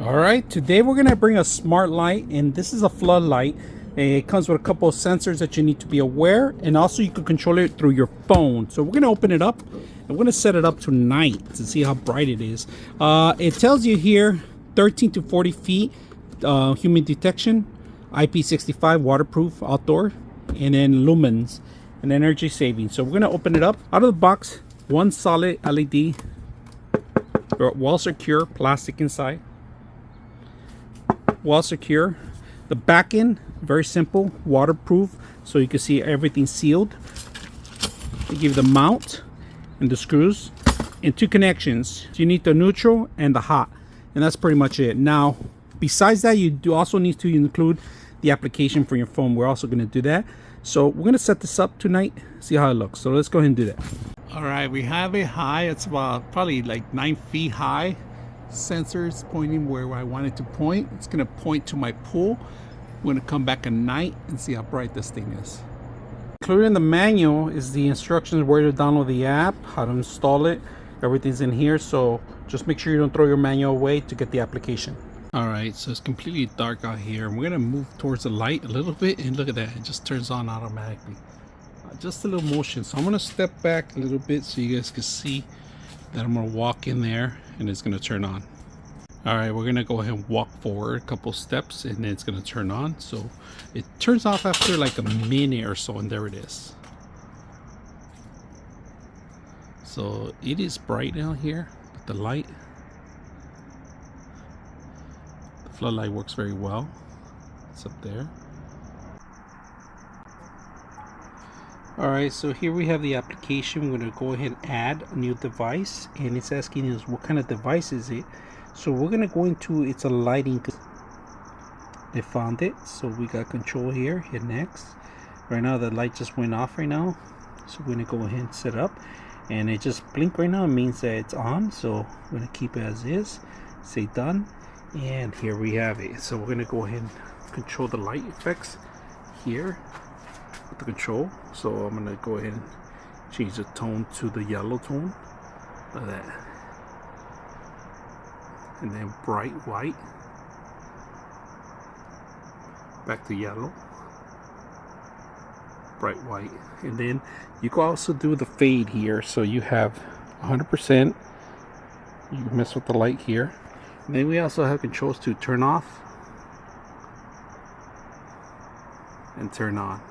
All right, today we're gonna bring a smart light, and this is a floodlight. It comes with a couple of sensors that you need to be aware, and also you can control it through your phone. So we're gonna open it up and we're gonna set it up tonight to see how bright it is. It tells you here 13 to 40 feet humid detection, IP65 waterproof outdoor, and then lumens and energy saving. So we're gonna open it up. Out of the box, one solid LED, well secure plastic inside. Well secure. The back end, very simple, waterproof, so you can see everything sealed. They give you the mount and the screws and two connections. You need the neutral and the hot, and that's pretty much it. Now, besides that, you do also need to include the application for your phone. We're also going to do that. So we're going to set this up tonight, see how it looks. So let's go ahead and do that. All right, we have it high. It's about probably like 9 feet high. Sensors pointing where I want it to point. It's going to point to my pool. We're going to come back at night and see how bright this thing is. Included in the manual is the instructions where to download the app, how to install it. Everything's in here, so just make sure you don't throw your manual away to get the application. All right, so it's completely dark out here. We're going to move towards the light a little bit, and look at that, it just turns on automatically. Just a little motion. So I'm going to step back a little bit so you guys can see that I'm going to walk in there and it's going to turn on. All right, we're going to go ahead and walk forward a couple steps and then it's going to turn on. So it turns off after like a minute or so, and there it is. So it is bright out here with the light. The floodlight works very well. It's up there. All right, so here we have the application. We're going to go ahead and add a new device, and it's asking us what kind of device is it. So we're going to go into, it's a lighting. They found it, so we got control here. Hit next. Right now the light just went off right now, so we're going to go ahead and set it up, and it just blinked right now. It means that it's on, so we're going to keep it as is. Say done, and here we have it. So we're going to go ahead and control the light effects here with the control. So I'm going to go ahead and change the tone to the yellow tone. Look at that. And then bright white, back to yellow, bright white, and then you can also do the fade here. So you have 100%. You can mess with the light here, and then we also have controls to turn off and turn on.